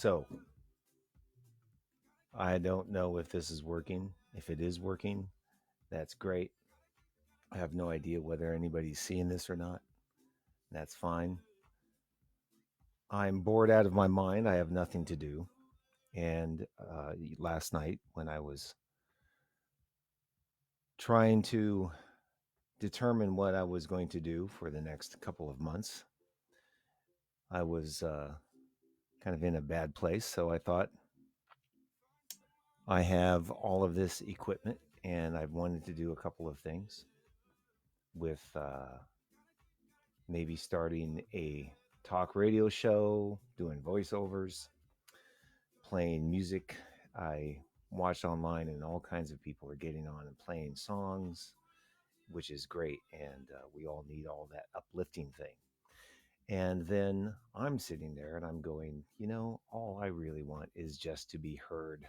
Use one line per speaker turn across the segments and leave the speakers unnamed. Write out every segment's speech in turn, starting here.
So I don't know if this is working. If it is working, that's great. I have no idea whether anybody's seeing this or not. That's fine. I'm bored out of my mind. I have nothing to do. And last night, when I was trying to determine what I was going to do for the next couple of months, I was kind of in a bad place. So I thought, I have all of this equipment and I've wanted to do a couple of things with maybe starting a talk radio show, doing voiceovers, playing music. I watched online, and all kinds of people are getting on and playing songs, which is great. And we all need all that uplifting thing. And then I'm sitting there and I'm going, all I really want is just to be heard.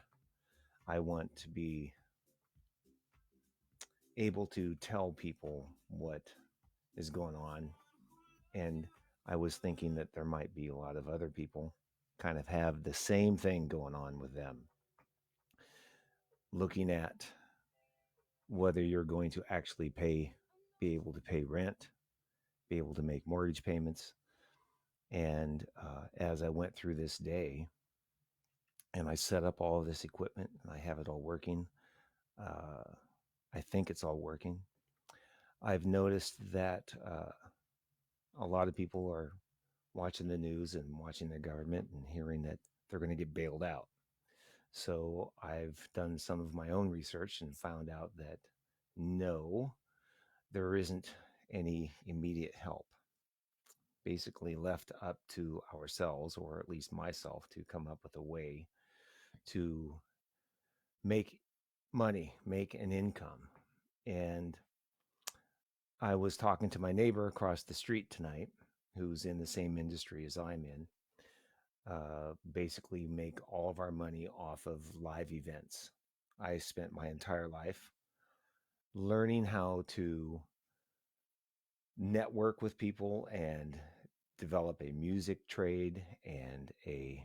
I want to be able to tell people what is going on. And I was thinking that there might be a lot of other people kind of have the same thing going on with them. Looking at whether you're going to actually be able to pay rent, be able to make mortgage payments. And as I went through this day and I set up all of this equipment and I have it all working, uh, I think it's all working. I've noticed that a lot of people are watching the news and watching the government and hearing that they're going to get bailed out. So I've done some of my own research and found out that no, there isn't any immediate help. Basically, left up to ourselves, or at least myself, to come up with a way to make money, make an income. And I was talking to my neighbor across the street tonight, who's in the same industry as I'm in. Basically, make all of our money off of live events. I spent my entire life learning how to network with people and develop a music trade and a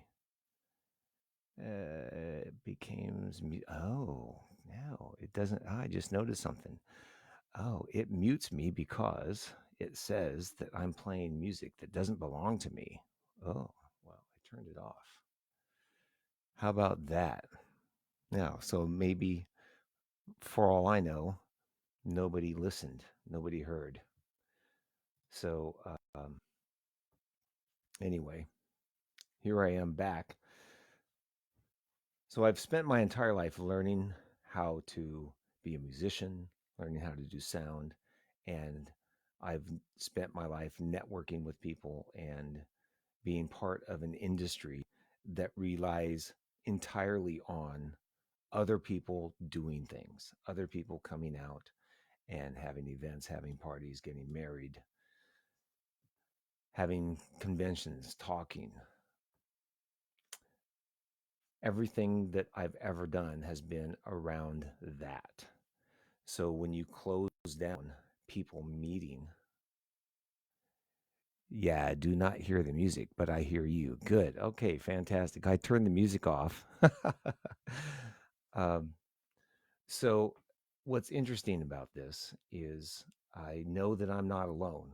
becomes oh no, it doesn't. I just noticed something. Oh, it mutes me because it says that I'm playing music that doesn't belong to me. Oh, well, I turned it off. How about that? Now, so maybe for all I know, nobody listened, nobody heard. So, anyway, here I am back. So, I've spent my entire life learning how to be a musician, learning how to do sound, and I've spent my life networking with people and being part of an industry that relies entirely on other people doing things, other people coming out and having events, having parties, getting married, having conventions, talking. Everything that I've ever done has been around that. So when you close down people meeting, yeah, I do not hear the music, but I hear you. Good. Okay, fantastic. I turned the music off. um, so, what's interesting about this is I know that I'm not alone.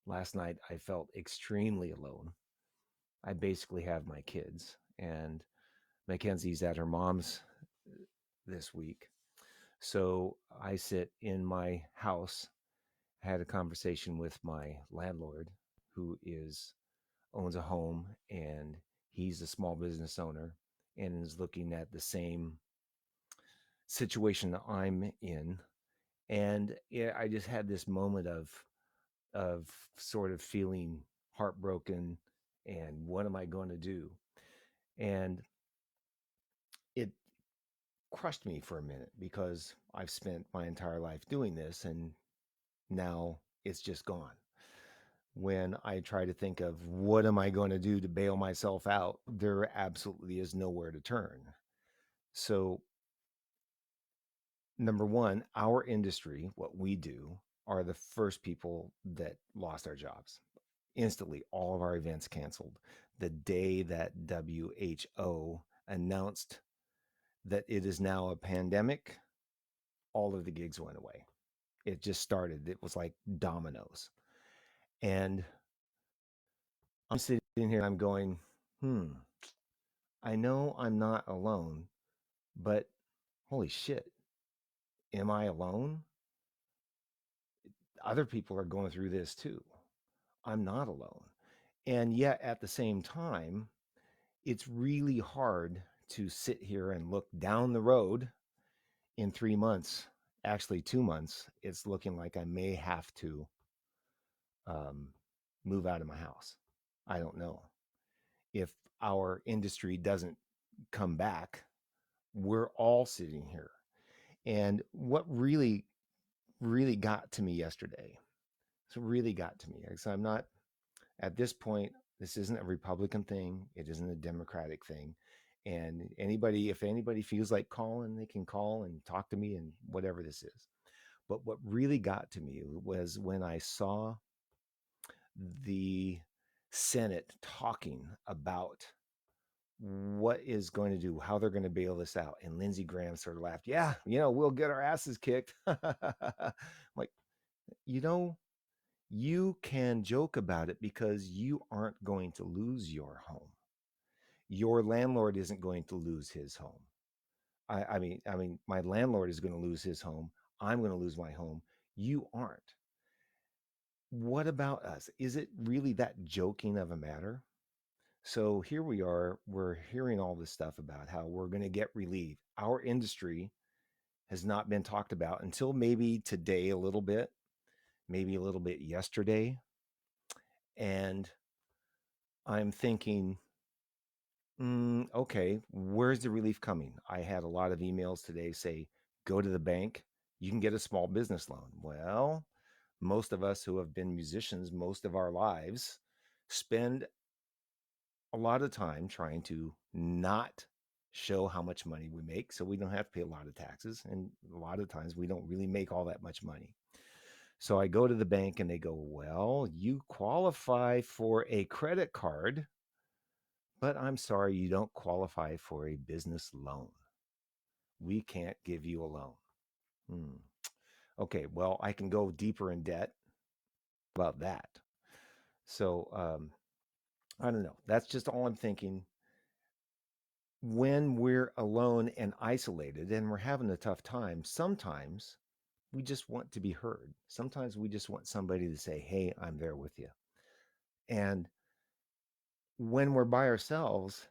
Last night, I felt extremely alone. I basically have my kids, and Mackenzie's at her mom's this week. So I sit in my house, had a conversation with my landlord, who is owns a home, and he's a small business owner and is looking at the same situation that I'm in. And yeah, I just had this moment of sort of feeling heartbroken and what am I going to do? And it crushed me for a minute because I've spent my entire life doing this and now it's just gone. When I try to think of what am I going to do to bail myself out, there absolutely is nowhere to turn. So, number one, our industry, what we do, are the first people that lost our jobs. Instantly, all of our events canceled. the day that WHO announced that it is now a pandemic, all of the gigs went away. It just started. It was like dominoes. And I'm sitting here, I'm going, I know I'm not alone, but holy shit, am I alone? Other people are going through this too. I'm not alone. And yet at the same time, it's really hard to sit here and look down the road in 3 months, actually 2 months. It's looking like I may have to um, move out of my house. I don't know. If our industry doesn't come back, we're all sitting here. And what really got to me yesterday, so really got to me, because I'm not at this point, this isn't a Republican thing, it isn't a Democratic thing. And anybody, if anybody feels like calling, they can call and talk to me and whatever this is. But what really got to me was when I saw the Senate talking about what is going to do, how they're going to bail this out. And Lindsey Graham sort of laughed, yeah, we'll get our asses kicked. Like, you know, you can joke about it because you aren't going to lose your home. Your landlord isn't going to lose his home. I mean, my landlord is going to lose his home. I'm going to lose my home. You aren't. What about us? Is it really that joking of a matter? So here we are, we're hearing all this stuff about how we're going to get relief. Our industry has not been talked about until maybe today a little bit, maybe a little bit yesterday. And I'm thinking, okay, where's the relief coming? I had a lot of emails today say, go to the bank, you can get a small business loan. Well, most of us who have been musicians most of our lives spend a lot of time trying to not show how much money we make so we don't have to pay a lot of taxes. And a lot of times we don't really make all that much money. So I go to the bank and they go, well, you qualify for a credit card, but I'm sorry, you don't qualify for a business loan. We can't give you a loan. Hmm. Okay, well, I can go deeper in debt about that. So I don't know. That's just all I'm thinking. When we're alone and isolated and we're having a tough time, sometimes we just want to be heard. Sometimes we just want somebody to say, hey, I'm there with you. And when we're by ourselves,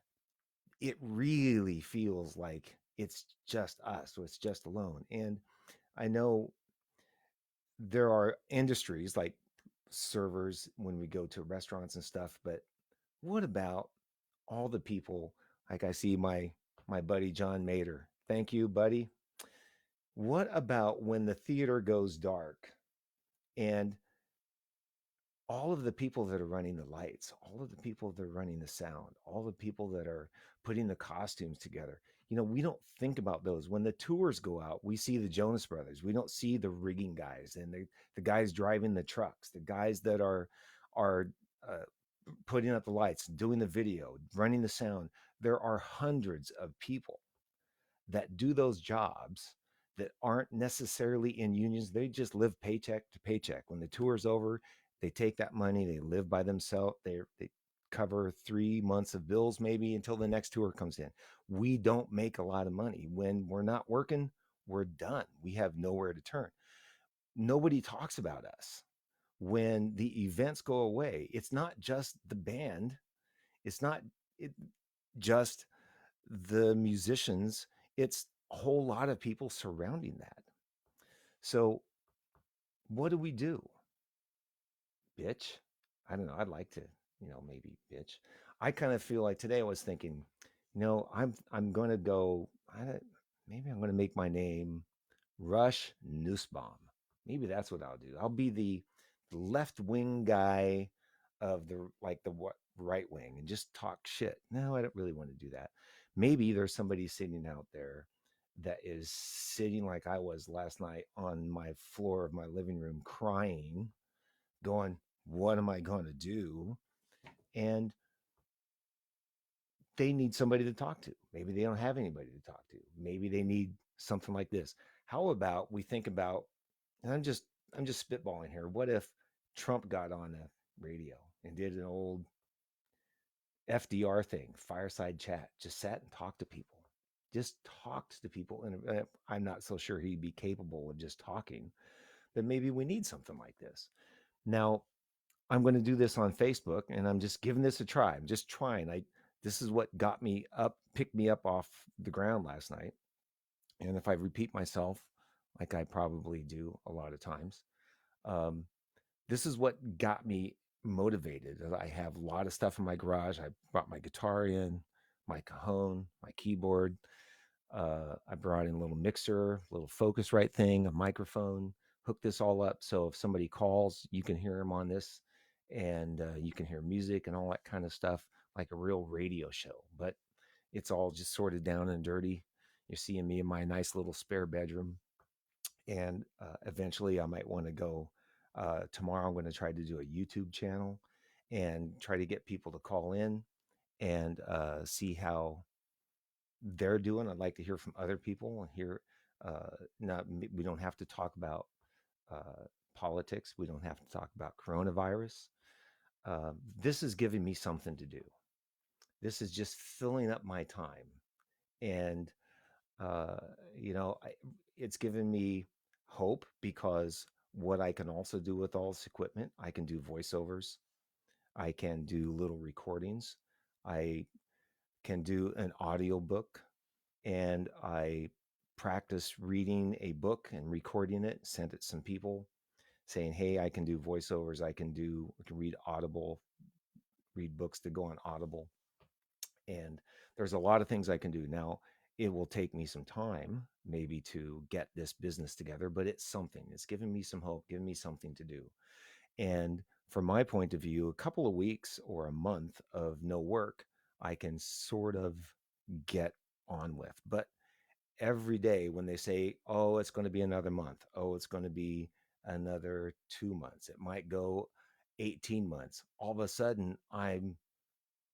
it really feels like it's just us, so it's just alone. And I know there are industries like servers when we go to restaurants and stuff, but what about all the people like I see my buddy John Mater. Thank you, buddy. What about when the theater goes dark and all of the people that are running the lights, all of the people that are running the sound, all the people that are putting the costumes together? We don't think about those. When the tours go out, we see the Jonas Brothers. We don't see the rigging guys and the guys driving the trucks, the guys that are uh, putting up the lights, doing the video, running the sound. There are hundreds of people that do those jobs that aren't necessarily in unions. They just live paycheck to paycheck. When the tour's over, they take that money, they live by themselves. They cover 3 months of bills maybe until the next tour comes in. We don't make a lot of money. When we're not working, we're done. We have nowhere to turn. Nobody talks about us. When the events go away, it's not just the band, it's not it, just the musicians, it's a whole lot of people surrounding that. So, what do we do? Bitch? I don't know. I'd like to, maybe bitch. I kind of feel like today I was thinking, I'm going to go, maybe I'm going to make my name Rush Nussbaum. Maybe that's what I'll do. I'll be the left wing guy of the right wing and just talk shit. No, I don't really want to do that. Maybe there's somebody sitting out there that is sitting like I was last night on my floor of my living room crying, going, what am I going to do? And they need somebody to talk to. Maybe they don't have anybody to talk to. Maybe they need something like this. How about we think about, and I'm just spitballing here. What if Trump got on a radio and did an old FDR thing, fireside chat, just sat and talked to people, just talked to people. And I'm not so sure he'd be capable of just talking, but maybe we need something like this. Now, I'm going to do this on Facebook, and I'm just giving this a try. I'm just trying. This is what got me up, picked me up off the ground last night. And if I repeat myself, like I probably do a lot of times, um, this is what got me motivated. I have a lot of stuff in my garage. I brought my guitar in, my cajon, my keyboard. I brought in a little mixer, a little Focusrite thing, a microphone, hook this all up. So if somebody calls, you can hear them on this, and you can hear music and all that kind of stuff, like a real radio show. But it's all just sort of down and dirty. You're seeing me in my nice little spare bedroom. And eventually I might want to go. Tomorrow, I'm going to try to do a YouTube channel and try to get people to call in and see how they're doing. I'd like to hear from other people and hear. Not we don't have to talk about uh, politics. We don't have to talk about coronavirus. This is giving me something to do. This is just filling up my time, and uh, you know, it's given me hope because what I can also do with all this equipment, I can do voiceovers, I can do little recordings, I can do an audio book, and I practice reading a book and recording it, sent it to some people saying, hey, I can do voiceovers, I can read Audible, read books that go on Audible. And there's a lot of things I can do. Now, it will take me some time maybe to get this business together, but it's something. It's giving me some hope, giving me something to do. And from my point of view, a couple of weeks or a month of no work, I can sort of get on with. But every day when they say, oh, it's going to be another month, oh, it's going to be another 2 months, it might go 18 months, all of a sudden I'm,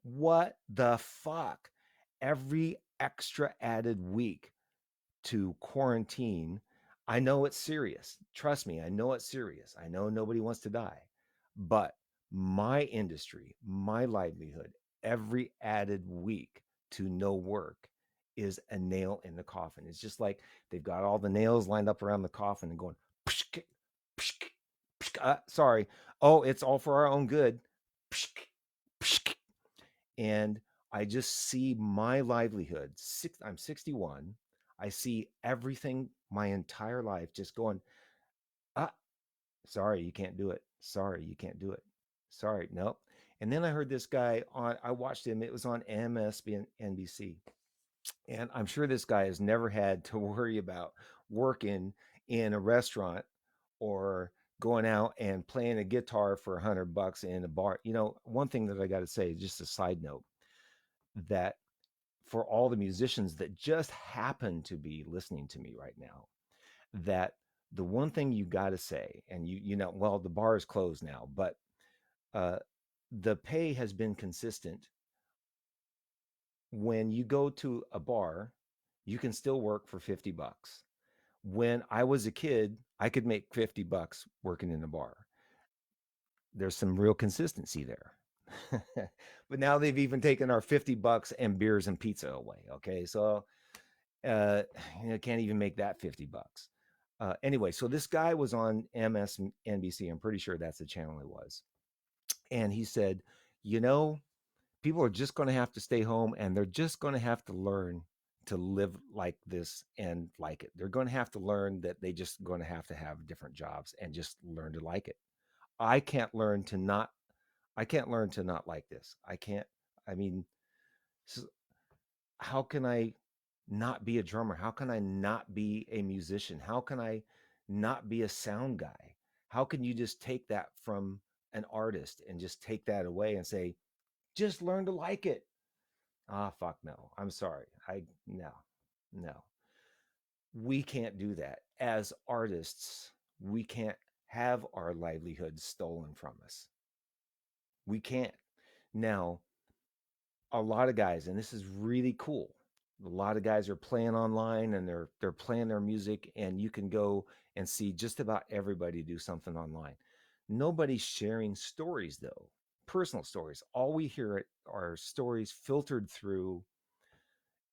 what the fuck? Every extra added week to quarantine. I know it's serious. Trust me, I know it's serious. I know nobody wants to die. But my industry, my livelihood, every added week to no work is a nail in the coffin. It's just like they've got all the nails lined up around the coffin and going, pshk, pshk, pshk, sorry. Oh, it's all for our own good. Pshk, pshk. And I just see my livelihood. I'm 61. I see everything my entire life just going, ah, sorry, you can't do it. Sorry, you can't do it. Sorry, nope. And then I heard this guy on, I watched him, it was on MSNBC. And I'm sure this guy has never had to worry about working in a restaurant or going out and playing a guitar for $100 in a bar. You know, one thing that I got to say, just a side note, that for all the musicians that just happen to be listening to me right now, that the one thing you got to say, and you know, well, the bar is closed now, but uh, the pay has been consistent. When you go to a bar, you can still work for $50. When I was a kid, I could make $50 working in a bar. There's some real consistency there. But now they've even taken our $50 and beers and pizza away. Okay. So uh, can't even make that $50. Anyway, so this guy was on MSNBC. I'm pretty sure that's the channel it was. And he said, you know, people are just going to have to stay home and they're just going to have to learn to live like this and like it. They're going to have to learn that they just going to have different jobs and just learn to like it. I can't learn to not, I can't learn to not like this. I can't, I mean, how can I not be a drummer? How can I not be a musician? How can I not be a sound guy? How can you just take that from an artist and just take that away and say, just learn to like it? Ah, fuck no. I'm sorry. No, no. We can't do that. As artists, we can't have our livelihood stolen from us. We can't. Now, a lot of guys, and this is really cool. A lot of guys are playing online and they're playing their music, and you can go and see just about everybody do something online. Nobody's sharing stories though, personal stories. All we hear are stories filtered through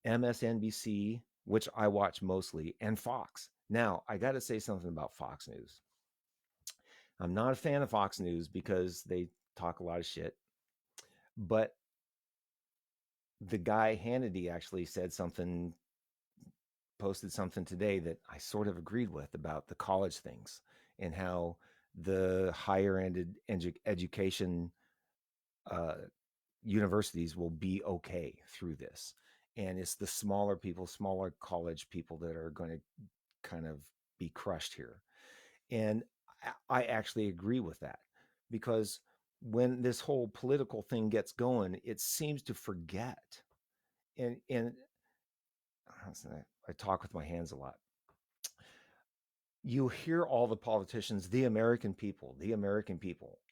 MSNBC, which I watch mostly, and Fox. Now, I got to say something about Fox News. I'm not a fan of Fox News because they talk a lot of shit, but the guy Hannity actually said something, posted something today that I sort of agreed with about the college things and how the higher ended education uh, universities will be okay through this. And it's the smaller people, smaller college people that are going to kind of be crushed here. And I actually agree with that because when this whole political thing gets going, it seems to forget. And I talk with my hands a lot. You hear all the politicians, the American people,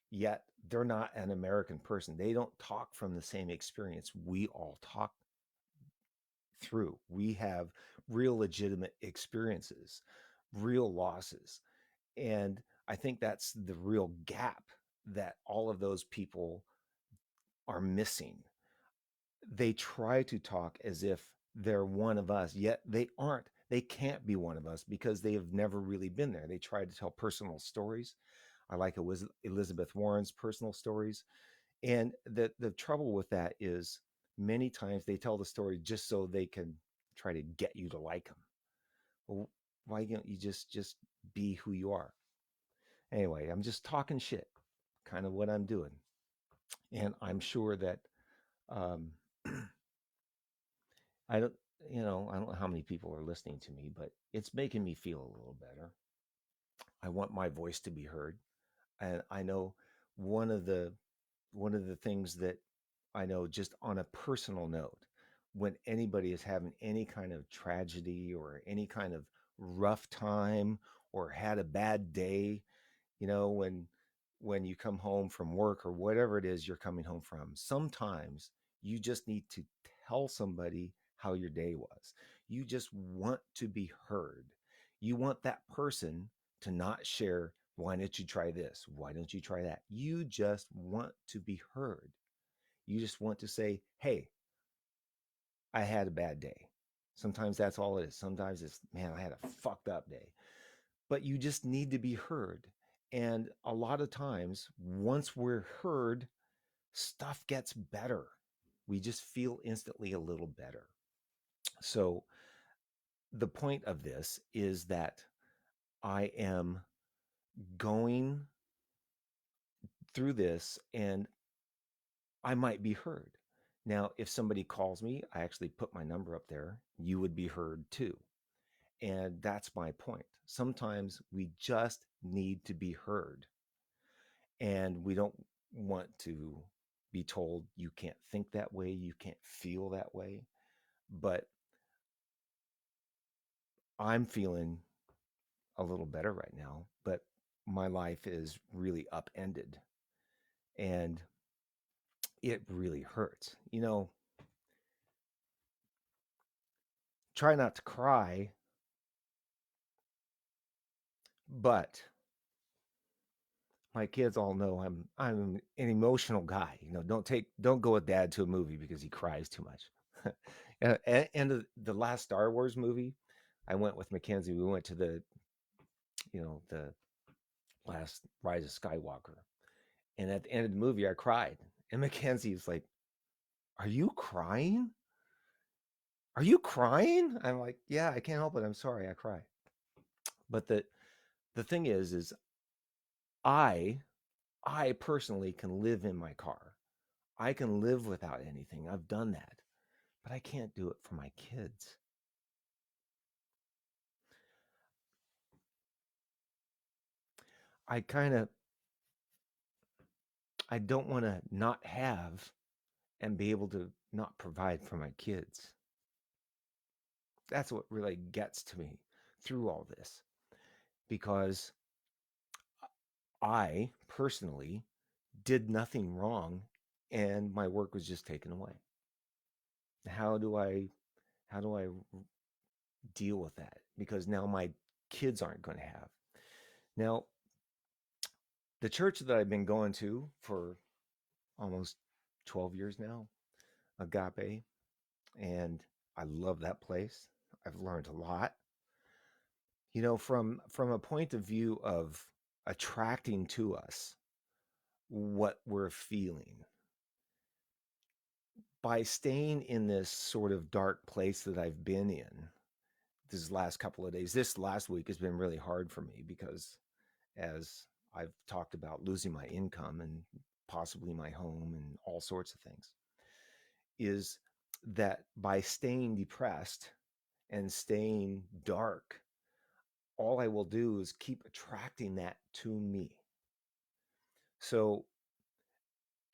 yet they're not an American person. They don't talk from the same experience we all talk through. We have real legitimate experiences, real losses. And I think that's the real gap that all of those people are missing. They try to talk as if they're one of us, yet they aren't. They can't be one of us because they have never really been there. They try to tell personal stories. I like Elizabeth Warren's personal stories. And the trouble with that is many times they tell the story just so they can try to get you to like them. Well, why don't you just be who you are? Anyway, I'm just talking shit, kind of what I'm doing. And I'm sure that um, I don't, I don't know how many people are listening to me, but it's making me feel a little better. I want my voice to be heard. And I know one of the one of the things that I know just on a personal note, when anybody is having any kind of tragedy or any kind of rough time or had a bad day, when you come home from work or whatever it is you're coming home from, sometimes you just need to tell somebody how your day was. You just want to be heard. You want that person to not share, why don't you try this, why don't you try that. You just want to be heard. You just want to say, hey, I had a bad day. Sometimes that's all it is. Sometimes it's, man, I had a fucked up day. But you just need to be heard. And a lot of times, once we're heard, stuff gets better. We just feel instantly a little better. So, the point of this is that I am going through this and I might be heard. Now, if somebody calls me, I actually put my number up there, you would be heard too. And that's my point. Sometimes we just need to be heard. And we don't want to be told you can't think that way, you can't feel that way. But I'm feeling a little better right now, but my life is really upended and it really hurts. Try not to cry, but my kids all know I'm an emotional guy. Don't go with dad to a movie because he cries too much. And the last Star Wars movie, I went with Mackenzie. We went to the last Rise of Skywalker, and at the end of the movie, I cried. And Mackenzie was like, "Are you crying? Are you crying?" I'm like, "Yeah, I can't help it. I'm sorry, I cry." But the thing is I I personally can live in my car. I can live without anything. I've done that, but I can't do it for my kids. I kind of I don't want to not have and be able to not provide for my kids. That's what really gets to me through all this because I personally did nothing wrong and my work was just taken away. How do I how do I deal with that? Because now my kids aren't going to have. Now, the church that I've been going to for almost 12 years now, Agape, and I love that place. I've learned a lot. From a point of view of attracting to us what we're feeling by staying in this sort of dark place that I've been in this last couple of days. This last week has been really hard for me because, as I've talked about, losing my income and possibly my home and all sorts of things, is that by staying depressed and staying dark, all I will do is keep attracting that to me. So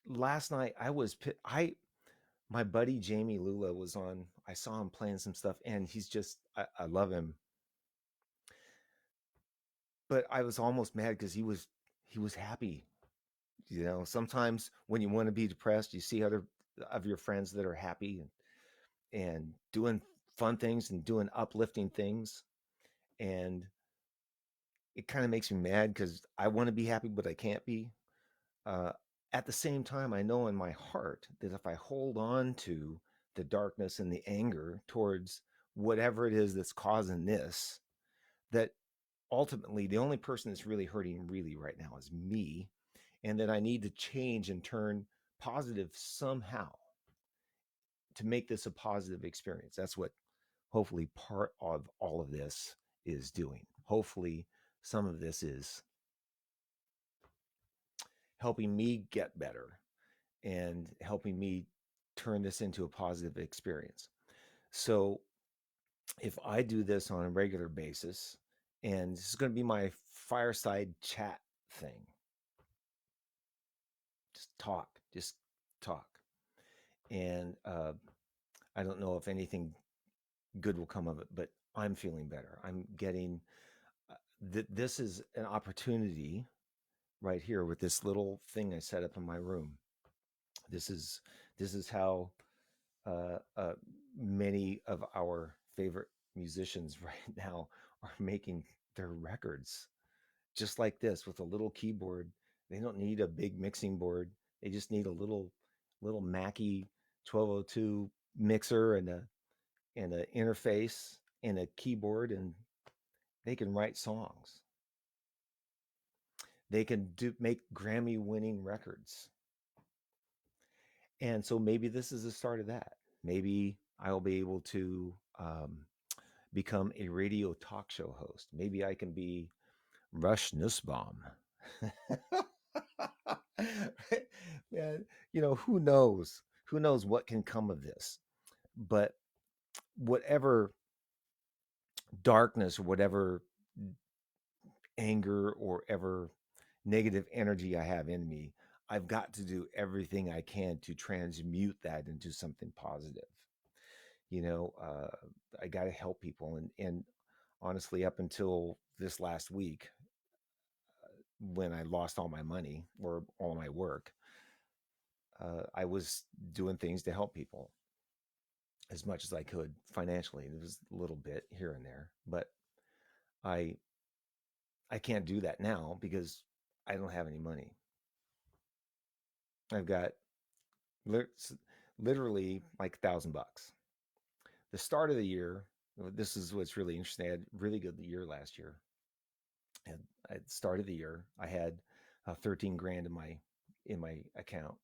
last night I my buddy Jamie Lula was on. I saw him playing some stuff, and I love him, but I was almost mad because he was happy. Sometimes when you want to be depressed, you see other of your friends that are happy and doing fun things and doing uplifting things, and it kind of makes me mad because I want to be happy, but I can't be. Uh, at the same time, I know in my heart that if I hold on to the darkness and the anger towards whatever it is that's causing this, that ultimately the only person that's really hurting really right now is me, and that I need to change and turn positive somehow to make this a positive experience. That's what hopefully part of all of this is doing. Hopefully, some of this is helping me get better and helping me turn this into a positive experience. So, if I do this on a regular basis, and this is going to be my fireside chat thing, just talk. And I don't know if anything good will come of it, but I'm feeling better. I'm getting this is an opportunity right here with this little thing I set up in my room. This is this is how uh, uh, many of our favorite musicians right now are making their records, just like this with a little keyboard. They don't need a big mixing board. They just need a little Mackie 1202 mixer and an interface and a keyboard, and they can write songs. They can make Grammy winning records. And so maybe this is the start of that. Maybe I'll be able to become a radio talk show host. Maybe I can be Rush Nussbaum. Man, who knows? Who knows what can come of this? But whatever darkness or whatever anger or ever negative energy I have in me, I've got to do everything I can to transmute that into something positive. You know, I got to help people, and honestly, up until this last week, when I lost all my money or all my work, I was doing things to help people as much as I could financially. It was a little bit here and there, but I I can't do that now because I don't have any money. I've got literally like $1,000. The start of the year, this is what's really interesting. I had a really good year last year. And at the start of the year, I had 13 grand in my account,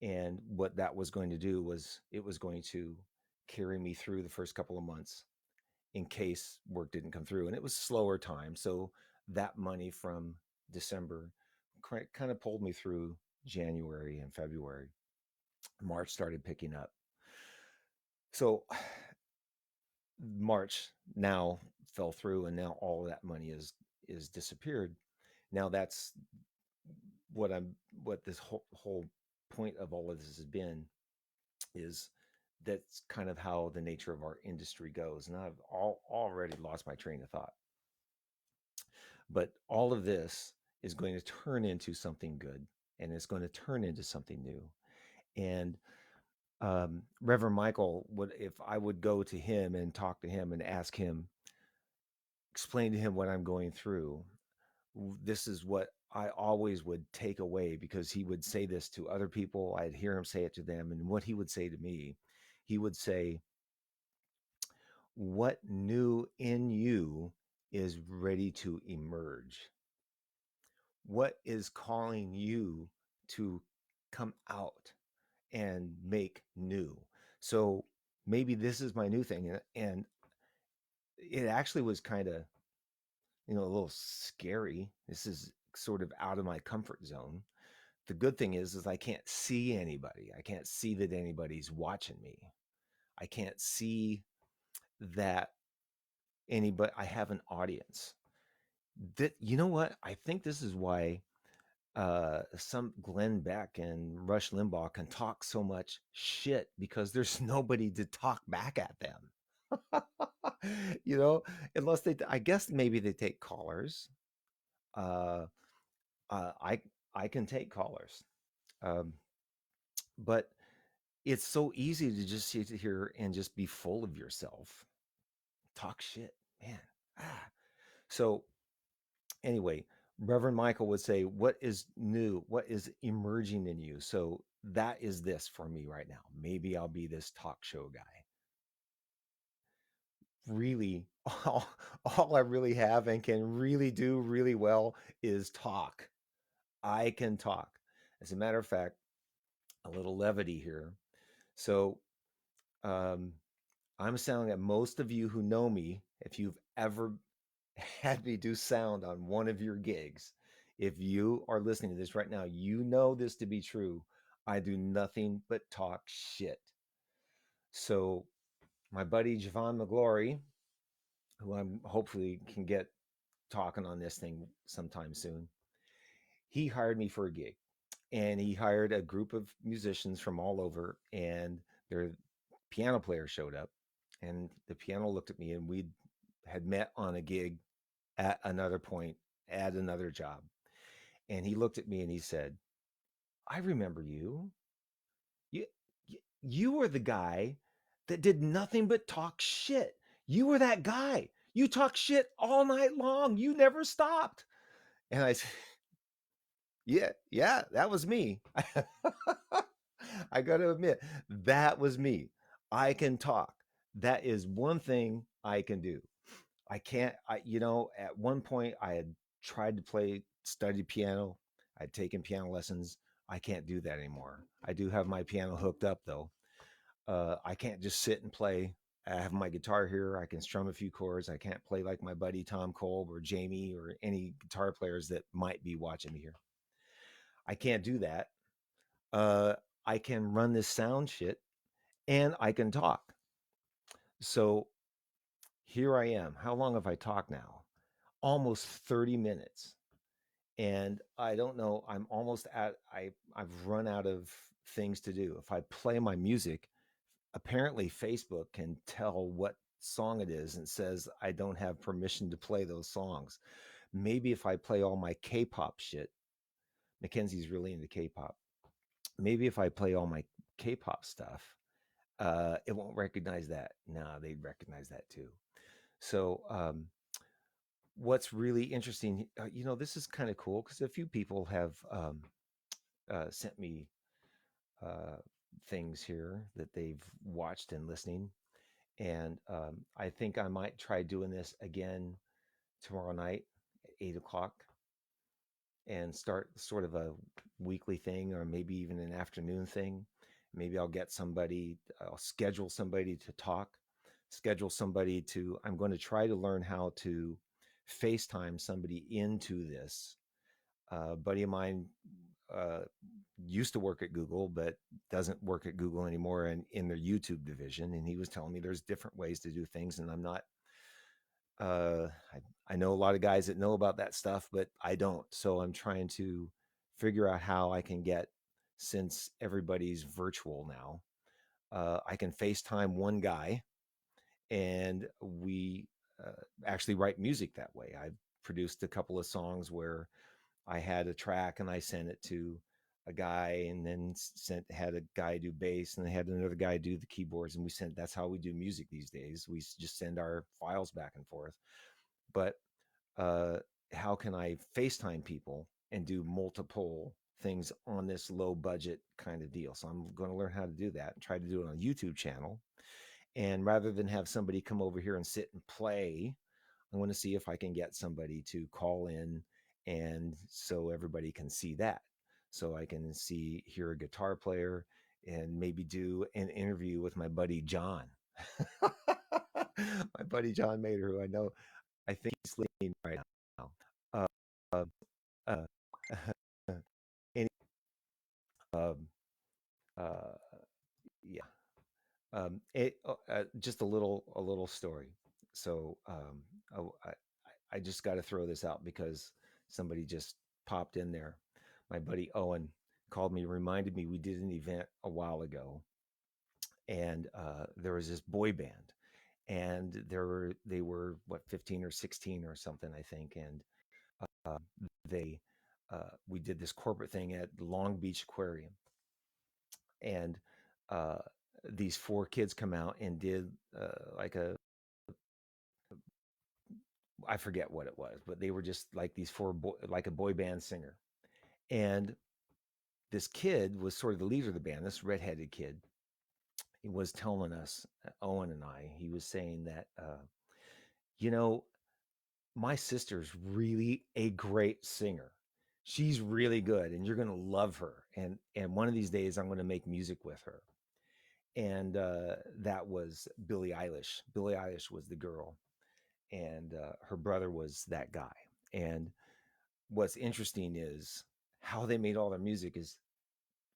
and what that was going to do was it was going to carry me through the first couple of months in case work didn't come through, and it was slower time. So that money from December kind of pulled me through January and February. March started picking up. So March now fell through, and now all of that money is disappeared. Now that's what this whole point of all of this has been, is that's kind of how the nature of our industry goes. And I've already lost my train of thought. But all of this is going to turn into something good, and it's going to turn into something new. And Reverend Michael would, if I would go to him and talk to him and ask him, explain to him what I'm going through, this is what I always would take away, because he would say this to other people. I'd hear him say it to them. And what he would say to me, he would say, what new in you is ready to emerge? What is calling you to come out and make new? So maybe this is my new thing. And it actually was kind of, a little scary. This is sort of out of my comfort zone. The good thing is I can't see anybody. I can't see that anybody's watching me. I can't see that anybody, I have an audience. That, you know what? I think this is why some Glenn Beck and Rush Limbaugh can talk so much shit, because there's nobody to talk back at them. you know, unless they, I guess maybe they take callers. Uh, uh, I I can take callers, um, but it's so easy to just sit here and just be full of yourself, talk shit, man. Ah. So anyway, Reverend Michael would say, what is new? What is emerging in you? So that is this for me right now. Maybe I'll be this talk show guy. Really, all I really have and can really do really well is talk. I can talk. As a matter of fact, a little levity here. So, um, I'm sounding at most of you who know me, if you've ever had me do sound on one of your gigs, if you are listening to this right now, you know this to be true. I do nothing but talk shit. So my buddy Javon McGlory, who I'm hopefully can get talking on this thing sometime soon, he hired me for a gig, and he hired a group of musicians from all over, and their piano player showed up, and the piano looked at me, and we had met on a gig at another point at another job. And he looked at me and he said, I remember you. You, you were the guy that did nothing but talk shit. You were that guy. You talk shit all night long. You never stopped. And I said, yeah, yeah, that was me. I got to admit, that was me. I can talk. That is one thing I can do. I can't, at one point I had tried to study piano. I'd taken piano lessons. I can't do that anymore. I do have my piano hooked up though. I can't just sit and play. I have my guitar here. I can strum a few chords. I can't play like my buddy Tom Kolb or Jamie or any guitar players that might be watching me here. I can't do that. Uh, I can run this sound shit and I can talk. So here I am. How long have I talked now? Almost 30 minutes. And I don't know, I'm almost at I've run out of things to do. If I play my music, apparently Facebook can tell what song it is and says I don't have permission to play those songs. Maybe if I play all my K-pop shit, Mackenzie's really into K-pop. Maybe if I play all my K-pop stuff, it won't recognize that. No, they'd recognize that too. So, what's really interesting, this is kind of cool because a few people have sent me uh, things here that they've watched and listening. And I think I might try doing this again tomorrow night at 8 o'clock and start sort of a weekly thing, or maybe even an afternoon thing. Maybe I'll schedule somebody to talk, schedule somebody to, I'm going to try to learn how to FaceTime somebody into this. A buddy of mine uh, used to work at Google, but doesn't work at Google anymore and in their YouTube division. And he was telling me there's different ways to do things. And I'm not, I know a lot of guys that know about that stuff, but I don't. So I'm trying to figure out how I can get, since everybody's virtual now, I can FaceTime one guy and we actually write music that way. I've produced a couple of songs where I had a track and I sent it to a guy, and then sent had a guy do bass, and they had another guy do the keyboards, and we sent. That's how we do music these days. We just send our files back and forth. But uh, how can I FaceTime people and do multiple things on this low budget kind of deal? So I'm going to learn how to do that and try to do it on a YouTube channel. And rather than have somebody come over here and sit and play, I want to see if I can get somebody to call in, and so everybody can see that. So I can hear a guitar player and maybe do an interview with my buddy John. My buddy John Mater, who I know, I think he's sleeping right now. Uh, uh, uh, any, um, uh, yeah. Just a little story. So oh, I just got to throw this out because somebody just popped in there. My buddy Owen called me, reminded me we did an event a while ago, and there was this boy band, and they were what 15 or 16 or something, I think, and uh, they we did this corporate thing at Long Beach Aquarium, and uh, these four kids come out and did like a I forget what it was, but they were just like these like a boy band singer. And this kid was sort of the leader of the band, this redheaded kid. He was telling us, Owen and I, he was saying that, you know, my sister's really a great singer. She's really good, and you're going to love her. And one of these days, I'm going to make music with her. And that was Billie Eilish. Billie Eilish was the girl, and her brother was that guy. And what's interesting is how they made all their music is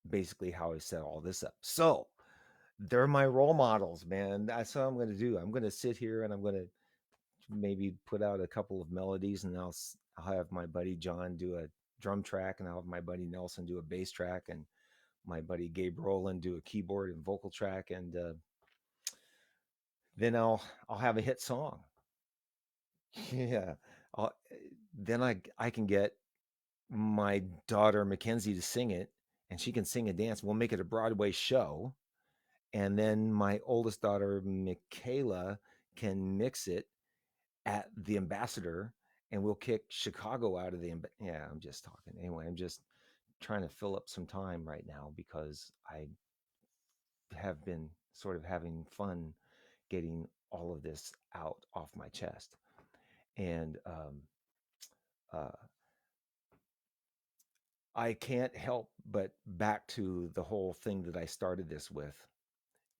basically how I set all this up. So they're my role models, man. That's what I'm going to do. I'm going to sit here and I'm going to maybe put out a couple of melodies, and I'll have my buddy John do a drum track, and I'll have my buddy Nelson do a bass track, and my buddy Gabe Rowland do a keyboard and vocal track, and then I'll have a hit song. Yeah. I'll, then I can get my daughter Mackenzie to sing it, and she can sing and dance. We'll make it a Broadway show. And then my oldest daughter, Michaela, can mix it at the Ambassador, and we'll kick Chicago out of the. Yeah, I'm just talking. Anyway, I'm just trying to fill up some time right now because I have been sort of having fun getting all of this out off my chest. And uh, I can't help but back to the whole thing that I started this with,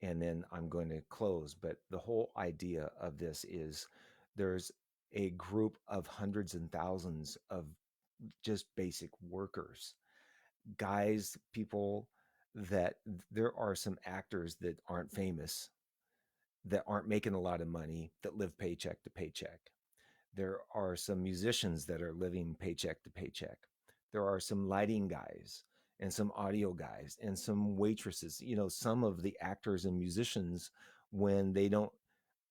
and then I'm going to close. But the whole idea of this is there's a group of hundreds and thousands of just basic workers, guys, people that there are some actors that aren't famous, that aren't making a lot of money, that live paycheck to paycheck. There are some musicians that are living paycheck to paycheck. There are some lighting guys and some audio guys and some waitresses. You know, some of the actors and musicians, when they don't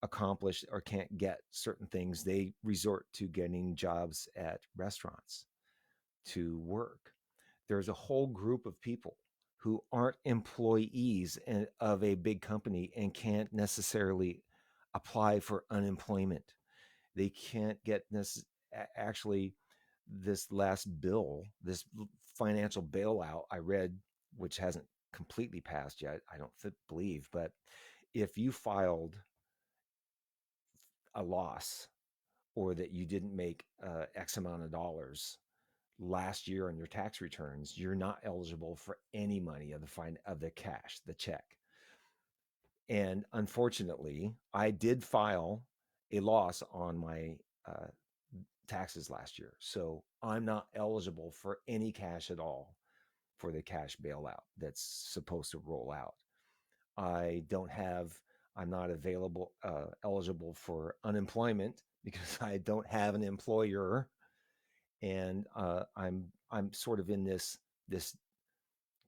accomplish or can't get certain things, they resort to getting jobs at restaurants to work. There's a whole group of people who aren't employees of a big company and can't necessarily apply for unemployment. They can't get this. Actually, this last bill, this financial bailout I read, which hasn't completely passed yet, I don't believe, but if you filed a loss or that you didn't make X amount of dollars last year on your tax returns, you're not eligible for any money of the cash, the check. And unfortunately, I did file a loss on my uh, taxes last year. So I'm not eligible for any cash at all for the cash bailout that's supposed to roll out. I don't have, I'm not eligible for unemployment because I don't have an employer. And I'm sort of in this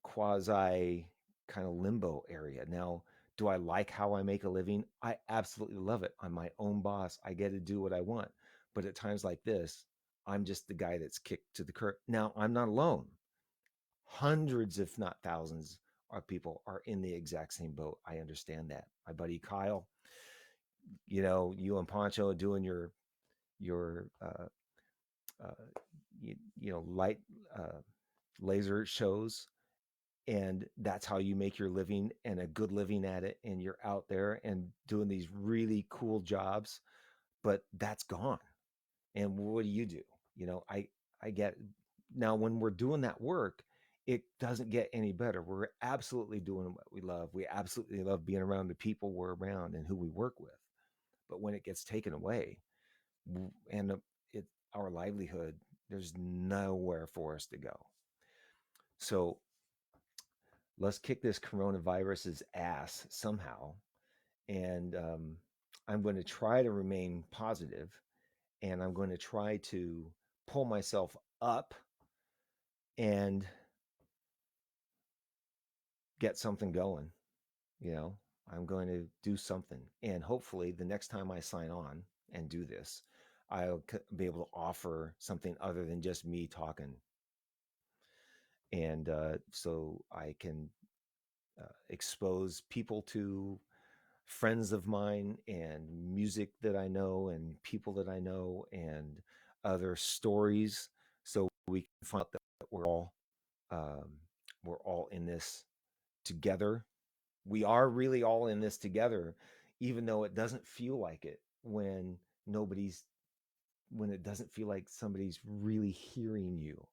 quasi kind of limbo area. Now, do I like how I make a living? I absolutely love it. I'm my own boss. I get to do what I want. But at times like this, I'm just the guy that's kicked to the curb. Now, I'm not alone. Hundreds, if not thousands, of people are in the exact same boat. I understand that. My buddy Kyle, you and Pancho doing your uh, light uh, laser shows, and that's how you make your living and a good living at it, and you're out there and doing these really cool jobs, but that's gone. And what do you do? I get now when we're doing that work, it doesn't get any better. We're absolutely doing what we love. We absolutely love being around the people we're around and who we work with. But when it gets taken away, and it our livelihood, there's nowhere for us to go. So let's kick this coronavirus's ass somehow. And I'm going to try to remain positive, and I'm going to try to pull myself up and get something going. You know, I'm going to do something. And hopefully, the next time I sign on and do this, I'll be able to offer something other than just me talking. And so I can expose people to friends of mine and music that I know and people that I know and other stories, so we can find out that um, we're all in this together. We are really all in this together, even though it doesn't feel like it nobody's when it doesn't feel like somebody's really hearing you.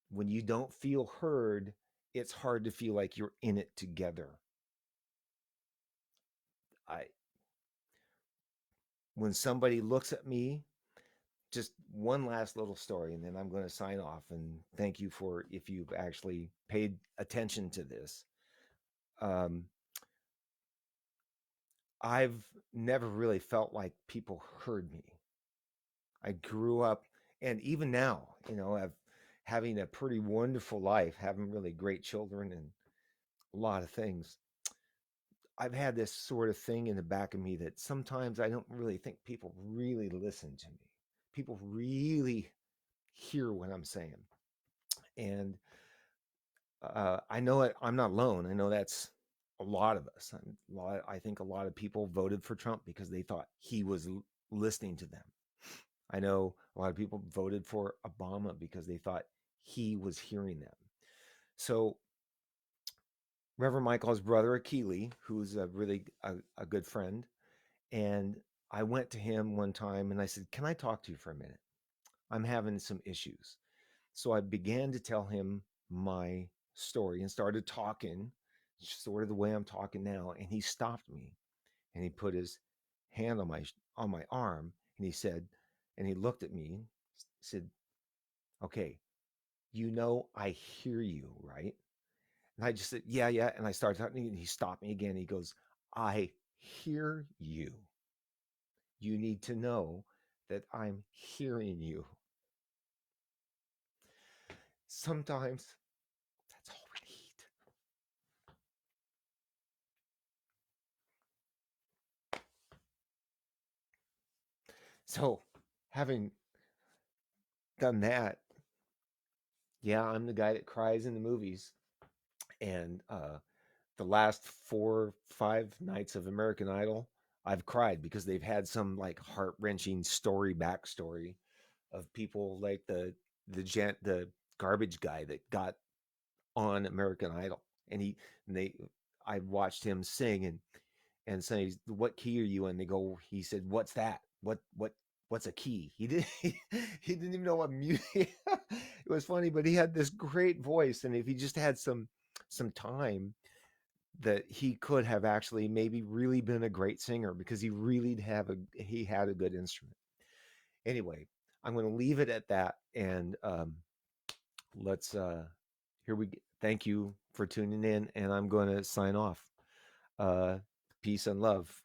When you don't feel heard, it's hard to feel like you're in it together. I When somebody looks at me, just one last little story, and then I'm going to sign off and thank you for if you've actually paid attention to this. Um, I've never really felt like people heard me. I grew up, and even now, I've having a pretty wonderful life, having really great children and a lot of things. I've had this sort of thing in the back of me that sometimes I don't really think people really listen to me. People really hear what I'm saying. And I know it, I'm not alone. I know that's a lot of us. I think a lot of people voted for Trump because they thought he was listening to them. I know a lot of people voted for Obama because they thought he was hearing them. So Reverend Michael's brother Akili, who's a good friend, and I went to him one time and I said, "Can I talk to you for a minute? I'm having some issues." So I began to tell him my story and started talking sort of the way I'm talking now. And he stopped me and he put his hand on my arm and he said, and he looked at me, said, "Okay, I hear you, right?" And I just said, "Yeah, yeah." And I started talking and he stopped me again. He goes, "I hear you. You need to know that I'm hearing you." Sometimes that's all we need. So, having done that, yeah, I'm the guy that cries in the movies. And the last 4, 5 nights of American Idol, I've cried because they've had some like heart wrenching backstory of people like the garbage guy that got on American Idol, and and they I watched him sing and say, "What key are you in?" They go, he said, "What's that? What's a key?" He didn't he didn't even know what music. It was funny, but he had this great voice, and if he just had some time, that he could have actually maybe really been a great singer because he had a good instrument. Anyway, I'm going to leave it at that, and let's here we thank you for tuning in, and I'm going to sign off. uh Peace and love.